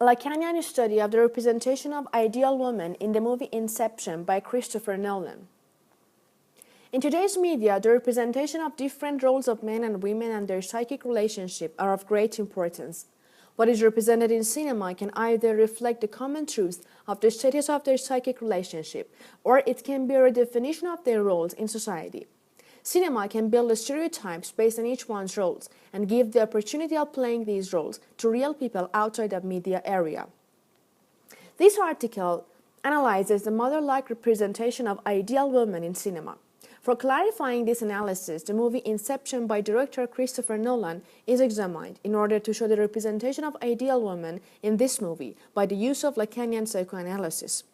Lacanian study of the representation of ideal women in the movie Inception by Christopher Nolan. In today's media, the representation of different roles of men and women and their psychic relationship are of great importance. What is represented in cinema can either reflect the common truth of the status of their psychic relationship, or it can be a redefinition of their roles in society. Cinema can build stereotypes based on each one's roles and give the opportunity of playing these roles to real people outside the media area. This article analyzes the mother-like representation of ideal women in cinema. For clarifying this analysis, the movie Inception by director Christopher Nolan is examined in order to show the representation of ideal women in this movie by the use of Lacanian Psychoanalysis.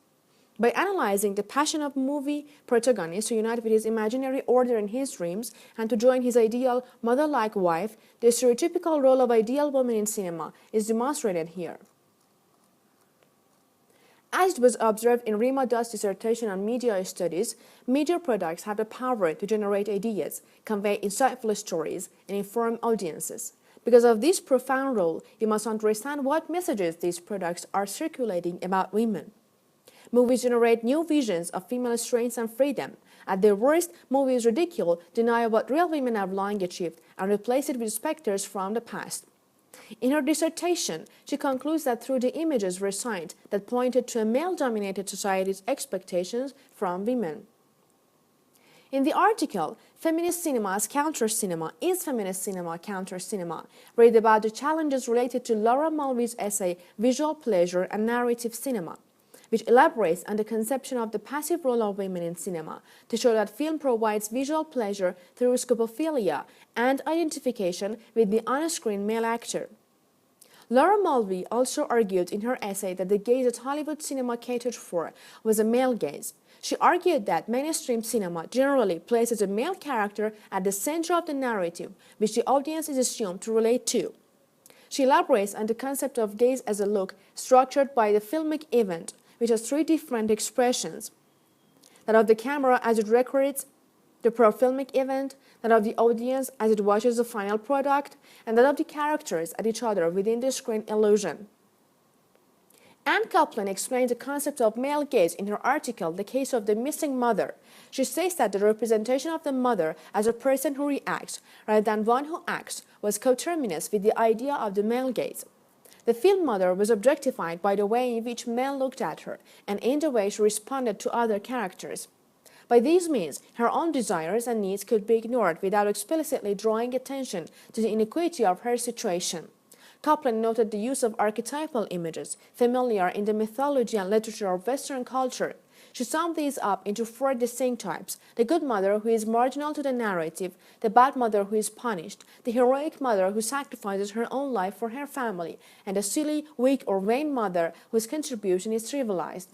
By analyzing the passion of movie protagonist to unite with his imaginary order in his dreams and to join his ideal mother-like wife, the stereotypical role of ideal woman in cinema is demonstrated here. As it was observed in Rima Dutt's dissertation on media studies, media products have the power to generate ideas, convey insightful stories, and inform audiences. Because of this profound role, you must understand what messages these products are circulating about women. Movies generate new visions of female strength and freedom. At their worst, movies ridicule, deny what real women have long achieved, and replace it with specters from the past. In her dissertation, she concludes that through the images were signed that pointed to a male-dominated society's expectations from women. In the article, Feminist Cinema as Counter-Cinema, Is Feminist Cinema Counter-Cinema? Read about the challenges related to Laura Mulvey's essay Visual Pleasure and Narrative Cinema, which elaborates on the conception of the passive role of women in cinema to show that film provides visual pleasure through scopophilia and identification with the on-screen male actor. Laura Mulvey also argued in her essay that the gaze that Hollywood cinema catered for was a male gaze. She argued that mainstream cinema generally places a male character at the center of the narrative, which the audience is assumed to relate to. She elaborates on the concept of gaze as a look structured by the filmic event, which has three different expressions: that of the camera as it records the pro-filmic event, that of the audience as it watches the final product, and that of the characters at each other within the screen illusion. Anne Kaplan explains the concept of male gaze in her article, The Case of the Missing Mother. She says that the representation of the mother as a person who reacts, rather than one who acts, was coterminous with the idea of the male gaze. The film mother was objectified by the way in which men looked at her and in the way she responded to other characters. By these means, her own desires and needs could be ignored without explicitly drawing attention to the inequity of her situation. Kaplan noted the use of archetypal images, familiar in the mythology and literature of Western culture. She summed these up into four distinct types: the good mother who is marginal to the narrative, the bad mother who is punished, the heroic mother who sacrifices her own life for her family, and the silly, weak, or vain mother whose contribution is trivialized.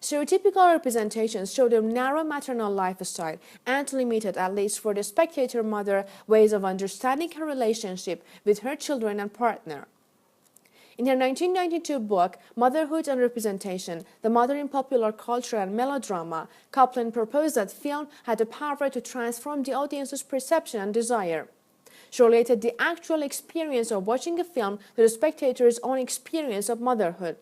Stereotypical representations show the narrow maternal lifestyle and limited, at least for the spectator mother, ways of understanding her relationship with her children and partner. In her 1992 book, Motherhood and Representation, The Mother in Popular Culture and Melodrama, Kaplan proposed that film had the power to transform the audience's perception and desire. She related the actual experience of watching a film to the spectator's own experience of motherhood.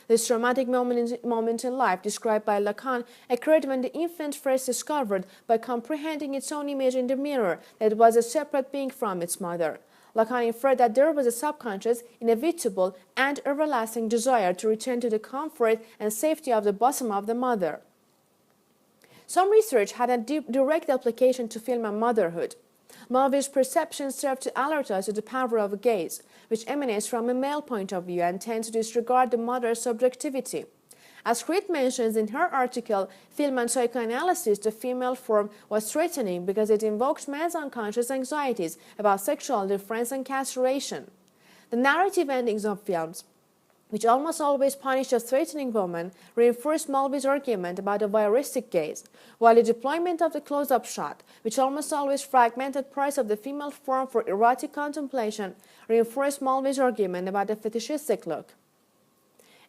This traumatic moment in life, described by Lacan, occurred when the infant first discovered, by comprehending its own image in the mirror, that it was a separate being from its mother. Lacan inferred that there was a subconscious, inevitable, and everlasting desire to return to the comfort and safety of the bosom of the mother. Some research had a direct application to film and motherhood. Mulvey's perception served to alert us to the power of gaze, which emanates from a male point of view and tends to disregard the mother's subjectivity. As Creed mentions in her article, Film and Psychoanalysis, the female form was threatening because it invokes men's unconscious anxieties about sexual difference and castration. The narrative endings of films, which almost always punish a threatening woman, reinforce Mulvey's argument about a voyeuristic gaze, while the deployment of the close-up shot, which almost always fragmented parts of the female form for erotic contemplation, reinforced Mulvey's argument about a fetishistic look.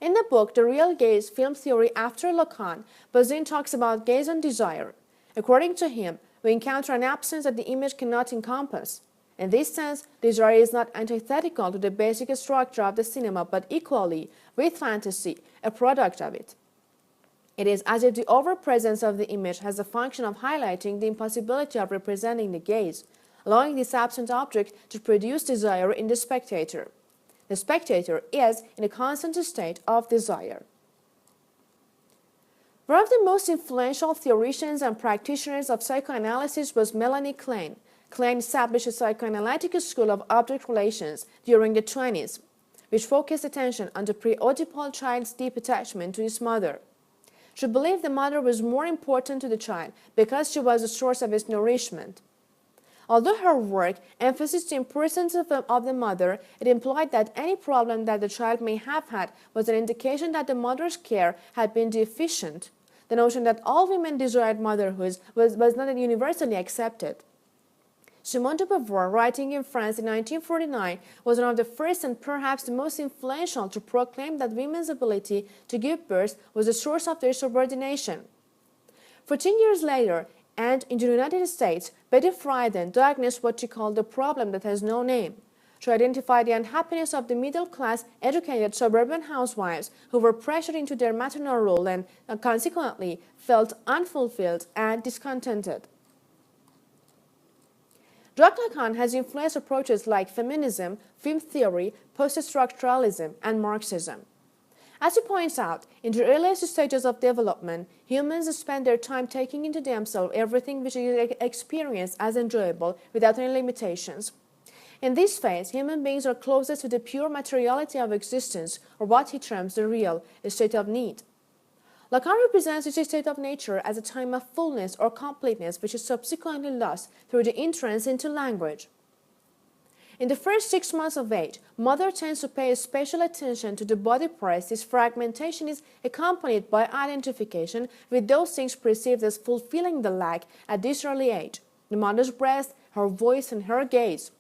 In the book, The Real Gaze, Film Theory After Lacan, Bazin talks about gaze and desire. According to him, we encounter an absence that the image cannot encompass. In this sense, desire is not antithetical to the basic structure of the cinema, but equally, with fantasy, a product of it. It is as if the overpresence of the image has the function of highlighting the impossibility of representing the gaze, allowing this absent object to produce desire in the spectator. The spectator is in a constant state of desire. One of the most influential theoreticians and practitioners of psychoanalysis was Melanie Klein. Klein established a psychoanalytic school of object relations during the 1920s, which focused attention on the pre-Oedipal child's deep attachment to his mother. She believed the mother was more important to the child because she was the source of his nourishment. Although her work emphasized the importance of the mother, it implied that any problem that the child may have had was an indication that the mother's care had been deficient. The notion that all women desired motherhood was not universally accepted. Simone de Beauvoir, writing in France in 1949, was one of the first and perhaps the most influential to proclaim that women's ability to give birth was the source of their subordination. 14 years later, and in the United States, Betty Friedan diagnosed what she called the problem that has no name. She identified the unhappiness of the middle-class, educated suburban housewives who were pressured into their maternal role and consequently felt unfulfilled and discontented. Jacques Lacan has influenced approaches like feminism, film theory, post-structuralism, and Marxism. As he points out, in the earliest stages of development, humans spend their time taking into themselves everything which is experienced as enjoyable without any limitations. In this phase, human beings are closest to the pure materiality of existence, or what he terms the real, a state of need. Lacan represents this state of nature as a time of fullness or completeness which is subsequently lost through the entrance into language. In the first 6 months of age, mother tends to pay special attention to the body parts. This fragmentation is accompanied by identification with those things perceived as fulfilling the lack at this early age: the mother's breast, her voice, and her gaze.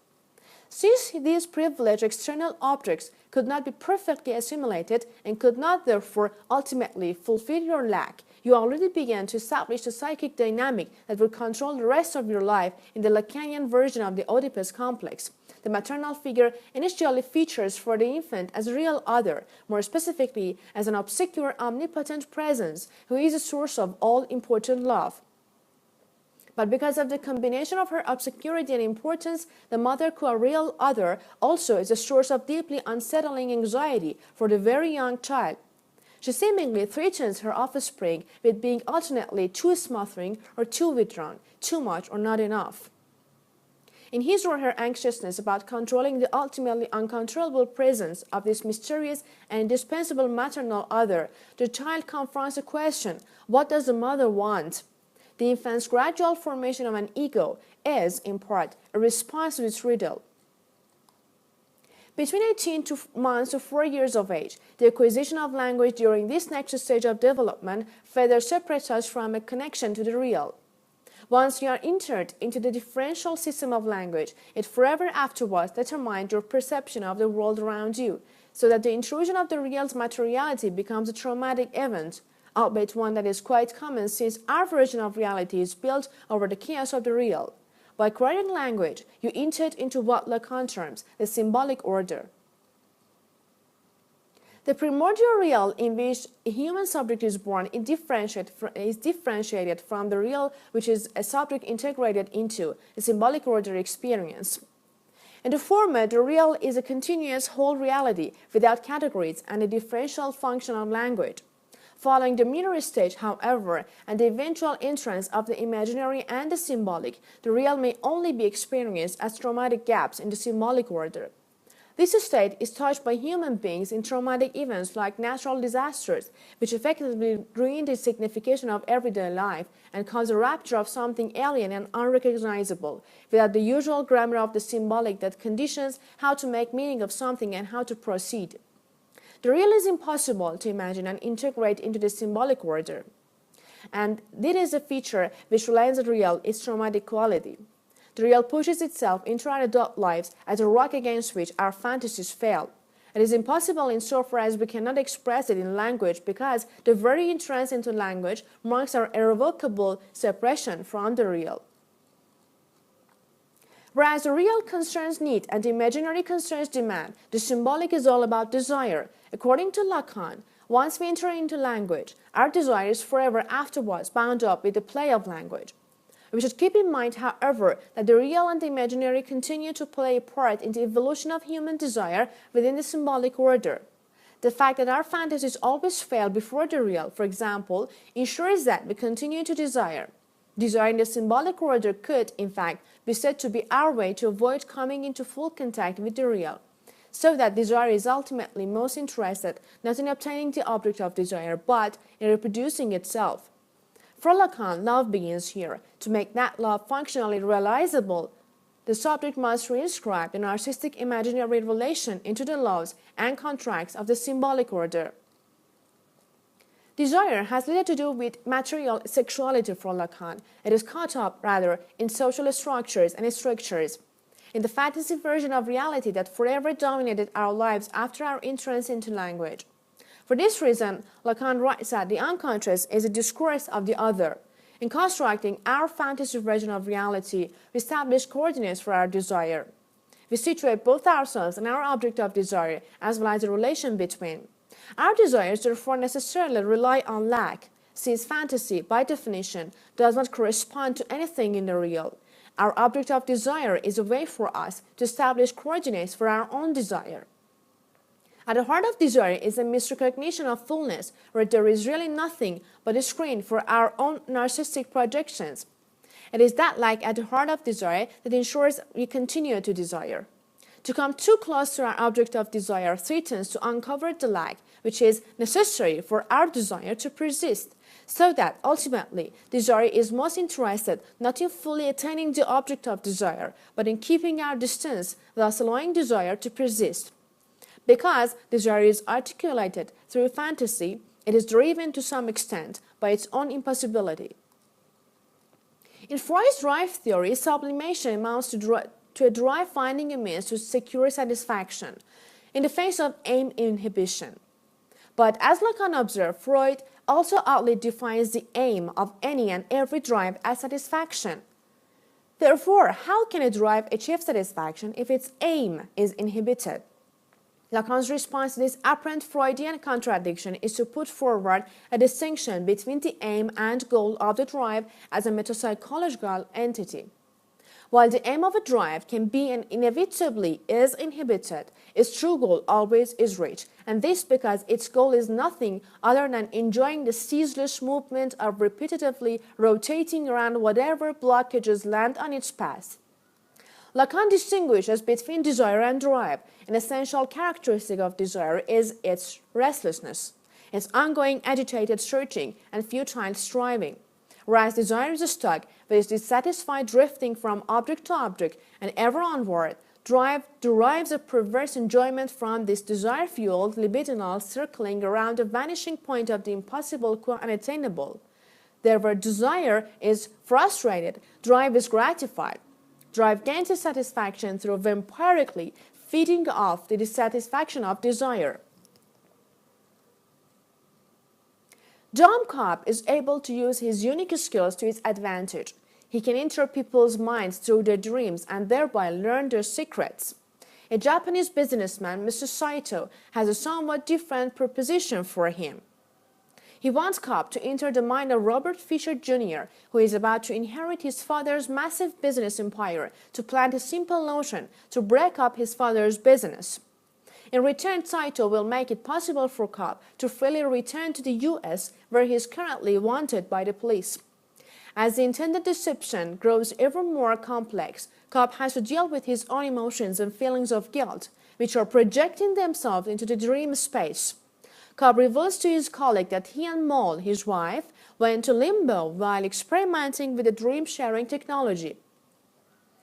Since these privileged external objects could not be perfectly assimilated and could not therefore ultimately fulfill your lack, you already began to establish a psychic dynamic that will control the rest of your life in the Lacanian version of the Oedipus complex. The maternal figure initially features for the infant as a real other, more specifically as an obscure, omnipotent presence who is a source of all important love. But because of the combination of her obscurity and importance, the mother, a real other, also is a source of deeply unsettling anxiety for the very young child. She seemingly threatens her offspring with being alternately too smothering or too withdrawn, too much or not enough. In his or her anxiousness about controlling the ultimately uncontrollable presence of this mysterious and indispensable maternal other, the child confronts the question, what does the mother want? The infant's gradual formation of an ego is, in part, a response to this riddle. Between 18 months to 4 years of age, the acquisition of language during this next stage of development further separates us from a connection to the real. Once you are entered into the differential system of language, it forever afterwards determines your perception of the world around you, so that the intrusion of the real's materiality becomes a traumatic event, albeit one that is quite common since our version of reality is built over the chaos of the real. By acquiring language, you entered into what Lacan terms the symbolic order. The primordial real in which a human subject is born is differentiated from the real which is a subject integrated into a symbolic order experience. In the former, the real is a continuous whole reality without categories and a differential function of language. Following the mirror stage, however, and the eventual entrance of the imaginary and the symbolic, the real may only be experienced as traumatic gaps in the symbolic order. This state is touched by human beings in traumatic events like natural disasters, which effectively ruin the signification of everyday life and cause a rupture of something alien and unrecognizable, without the usual grammar of the symbolic that conditions how to make meaning of something and how to proceed. The real is impossible to imagine and integrate into the symbolic order. And this is a feature which relies on the real, its traumatic quality. The real pushes itself into our adult lives as a rock against which our fantasies fail. It is impossible insofar as we cannot express it in language because the very entrance into language marks our irrevocable separation from the real. Whereas the real concerns need and the imaginary concerns demand, the symbolic is all about desire. According to Lacan, once we enter into language, our desire is forever afterwards bound up with the play of language. We should keep in mind, however, that the real and the imaginary continue to play a part in the evolution of human desire within the symbolic order. The fact that our fantasies always fail before the real, for example, ensures that we continue to desire. Desire in the symbolic order could, in fact, be said to be our way to avoid coming into full contact with the real, so that desire is ultimately most interested not in obtaining the object of desire, but in reproducing itself. For Lacan, love begins here. To make that love functionally realizable, the subject must reinscribe the narcissistic imaginary relation into the laws and contracts of the symbolic order. Desire has little to do with material sexuality for Lacan. It is caught up, rather, in social structures and strictures, in the fantasy version of reality that forever dominated our lives after our entrance into language. For this reason, Lacan writes that the unconscious is a discourse of the other. In constructing our fantasy version of reality, we establish coordinates for our desire. We situate both ourselves and our object of desire, as well as the relation between. Our desires therefore necessarily rely on lack, since fantasy, by definition, does not correspond to anything in the real. Our object of desire is a way for us to establish coordinates for our own desire. At the heart of desire is a misrecognition of fullness, where there is really nothing but a screen for our own narcissistic projections. It is that lack at the heart of desire that ensures we continue to desire. To come too close to our object of desire threatens to uncover the lack, which is necessary for our desire to persist, so that ultimately desire is most interested not in fully attaining the object of desire, but in keeping our distance, thus allowing desire to persist. Because desire is articulated through fantasy, it is driven to some extent by its own impossibility. In Freud's drive theory, sublimation amounts to a drive finding a means to secure satisfaction in the face of aim inhibition. But as Lacan observed, Freud also outly defines the aim of any and every drive as satisfaction. Therefore, how can a drive achieve satisfaction if its aim is inhibited? Lacan's response to this apparent Freudian contradiction is to put forward a distinction between the aim and goal of the drive as a metapsychological entity. While the aim of a drive can be and inevitably is inhibited, its true goal always is reached, and this because its goal is nothing other than enjoying the ceaseless movement of repetitively rotating around whatever blockages land on its path. Lacan distinguishes between desire and drive. An essential characteristic of desire is its restlessness, its ongoing agitated searching and futile striving. Whereas desire is stuck with its dissatisfied drifting from object to object and ever onward, drive derives a perverse enjoyment from this desire-fueled libidinal circling around the vanishing point of the impossible unattainable. There where desire is frustrated, drive is gratified. Drive gains its satisfaction through vampirically feeding off the dissatisfaction of desire. Dom Cobb is able to use his unique skills to his advantage. He can enter people's minds through their dreams and thereby learn their secrets. A Japanese businessman, Mr. Saito, has a somewhat different proposition for him. He wants Cobb to enter the mind of Robert Fisher Jr., who is about to inherit his father's massive business empire, to plant a simple notion to break up his father's business. In return, Saito will make it possible for Cobb to freely return to the U.S., where he is currently wanted by the police. As the intended deception grows ever more complex, Cobb has to deal with his own emotions and feelings of guilt, which are projecting themselves into the dream space. Cobb reveals to his colleague that he and Moll, his wife, went to limbo while experimenting with the dream-sharing technology.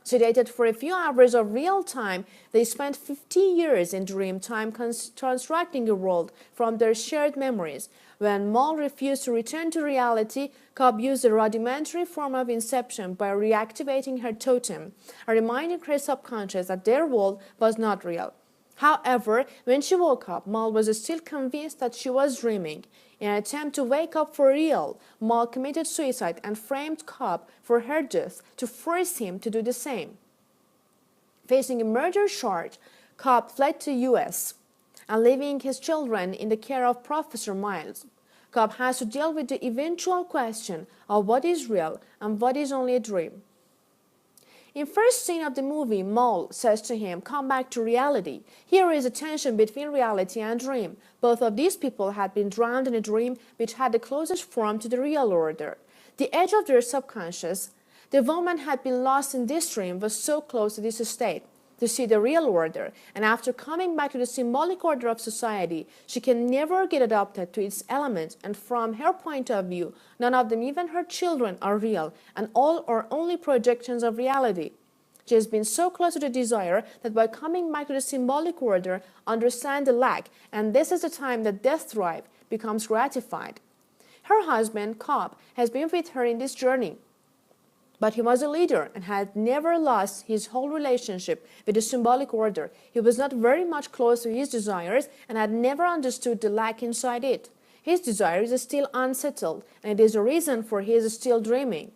Sedated for a few hours of real time, they spent 50 years in dream time constructing a world from their shared memories. When Moll refused to return to reality, Cobb used a rudimentary form of Inception by reactivating her totem, reminding her subconscious that their world was not real. However, when she woke up, Moll was still convinced that she was dreaming. In an attempt to wake up for real, Moll committed suicide and framed Cobb for her death to force him to do the same. Facing a murder charge, Cobb fled to U.S. and leaving his children in the care of Professor Miles. Cobb has to deal with the eventual question of what is real and what is only a dream. In first scene of the movie, Mole says to him, "Come back to reality." Here is a tension between reality and dream. Both of these people had been drowned in a dream which had the closest form to the real order. The edge of their subconscious, the woman had been lost in this dream, was so close to this state, to see the real order, and after coming back to the symbolic order of society, she can never get adapted to its elements, and from her point of view, none of them, even her children, are real, and all are only projections of reality. She has been so close to the desire that by coming back to the symbolic order, understand the lack, and this is the time that death drive becomes gratified. Her husband, Cobb, has been with her in this journey, but he was a leader and had never lost his whole relationship with the symbolic order. He was not very much close to his desires and had never understood the lack inside it. His desire is still unsettled, and it is a reason for his still dreaming.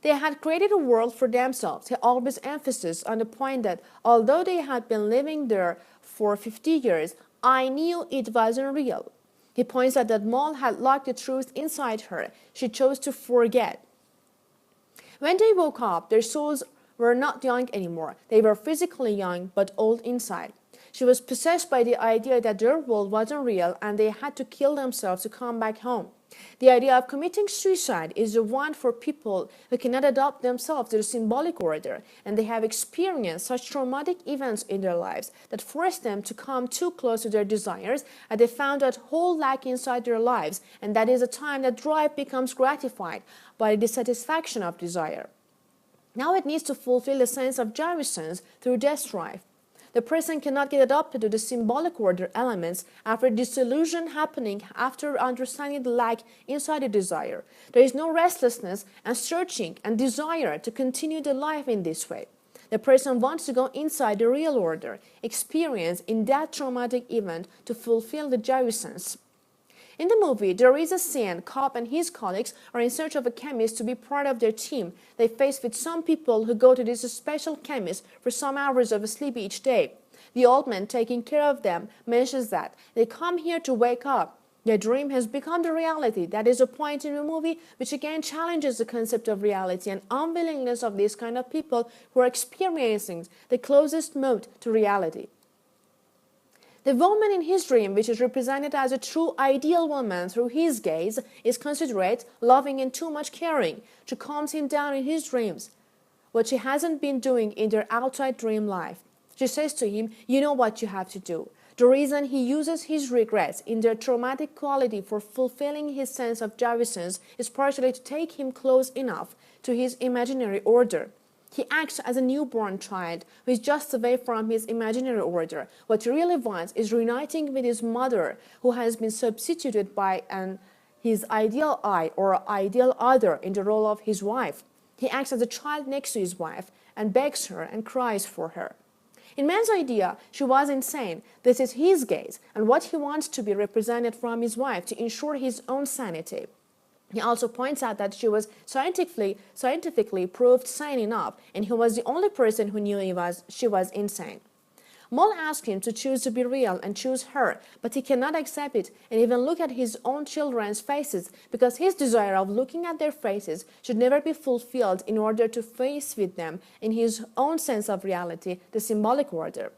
They had created a world for themselves. He always emphasized on the point that although they had been living there for 50 years, I knew it wasn't real. He points out that Mole had locked the truth inside her. She chose to forget. When they woke up, their souls were not young anymore. They were physically young, but old inside. She was possessed by the idea that their world wasn't real and they had to kill themselves to come back home. The idea of committing suicide is the one for people who cannot adapt themselves to the symbolic order, and they have experienced such traumatic events in their lives that force them to come too close to their desires, and they found that whole lack inside their lives, and that is a time that drive becomes gratified by the dissatisfaction of desire. Now it needs to fulfill a sense of jouissance through death drive. The person cannot get adapted to the symbolic order elements after disillusion happening after understanding the lack inside the desire. There is no restlessness and searching and desire to continue the life in this way. The person wants to go inside the real order, experience in that traumatic event to fulfill the jouissance. In the movie, there is a scene. Cobb and his colleagues are in search of a chemist to be part of their team. They face with some people who go to this special chemist for some hours of sleep each day. The old man taking care of them mentions that they come here to wake up. Their dream has become the reality. That is a point in the movie which again challenges the concept of reality and unwillingness of these kind of people who are experiencing the closest mode to reality. The woman in his dream, which is represented as a true ideal woman through his gaze, is considerate, loving, and too much caring. She calms him down in his dreams, what she hasn't been doing in their outside dream life. She says to him, "You know what you have to do." The reason he uses his regrets in their traumatic quality for fulfilling his sense of jouissance is partially to take him close enough to his imaginary order. He acts as a newborn child who is just away from his imaginary order. What he really wants is reuniting with his mother, who has been substituted by his ideal I or ideal other in the role of his wife. He acts as a child next to his wife and begs her and cries for her. In man's idea, she was insane. This is his gaze and what he wants to be represented from his wife to ensure his own sanity. He also points out that she was scientifically proved sane enough, and he was the only person who knew she was insane. Mole asks him to choose to be real and choose her, but he cannot accept it and even look at his own children's faces because his desire of looking at their faces should never be fulfilled in order to face with them in his own sense of reality, the symbolic order.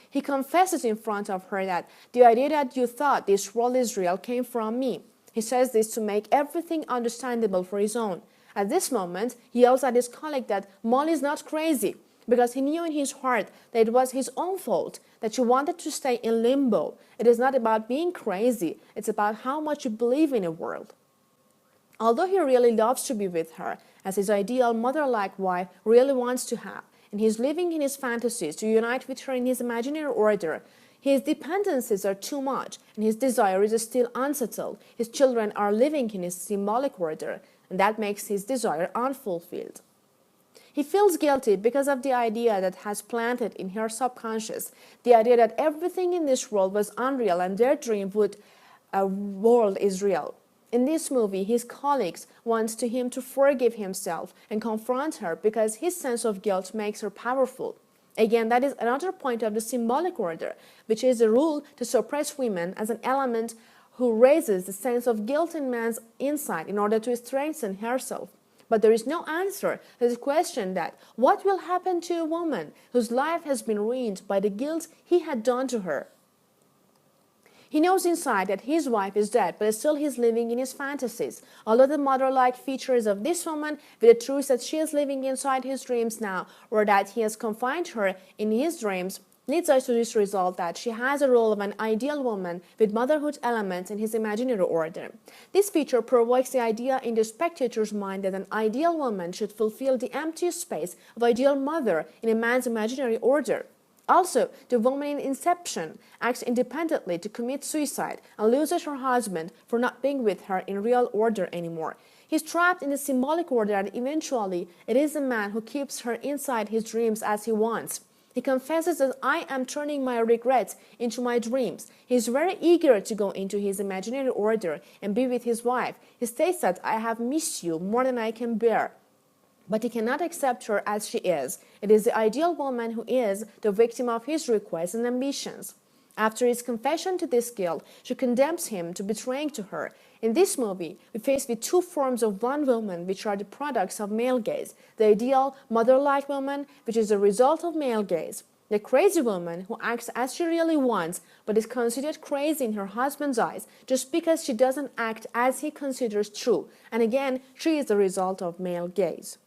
He confesses in front of her that the idea that you thought this world is real came from me. He says this to make everything understandable for his own. At this moment, he yells at his colleague that Mole is not crazy, because he knew in his heart that it was his own fault, that she wanted to stay in limbo. It is not about being crazy, it's about how much you believe in a world. Although he really loves to be with her, as his ideal mother-like wife really wants to have, and he is living in his fantasies to unite with her in his imaginary order, his dependencies are too much, and his desire is still unsettled. His children are living in his symbolic order, and that makes his desire unfulfilled. He feels guilty because of the idea that has planted in her subconscious, the idea that everything in this world was unreal and their dream world is real. In this movie, his colleagues want him to forgive himself and confront her because his sense of guilt makes her powerful. Again, that is another point of the symbolic order, which is a rule to suppress women as an element who raises the sense of guilt in man's inside in order to strengthen herself. But there is no answer to the question that what will happen to a woman whose life has been ruined by the guilt he had done to her? He knows inside that his wife is dead, but still he's living in his fantasies. Although the mother-like features of this woman, with the truth that she is living inside his dreams now, or that he has confined her in his dreams, leads us to this result that she has a role of an ideal woman with motherhood elements in his imaginary order. This feature provokes the idea in the spectator's mind that an ideal woman should fulfill the empty space of ideal mother in a man's imaginary order. Also, the woman in Inception acts independently to commit suicide and loses her husband for not being with her in real order anymore. He's trapped in the symbolic order and eventually it is the man who keeps her inside his dreams as he wants. He confesses that I am turning my regrets into my dreams. He is very eager to go into his imaginary order and be with his wife. He states that I have missed you more than I can bear. But he cannot accept her as she is. It is the ideal woman who is the victim of his requests and ambitions. After his confession to this guilt, she condemns him to betraying to her. In this movie, we face with two forms of one woman which are the products of male gaze. The ideal mother-like woman, which is the result of male gaze. The crazy woman who acts as she really wants, but is considered crazy in her husband's eyes just because she doesn't act as he considers true. And again, she is the result of male gaze.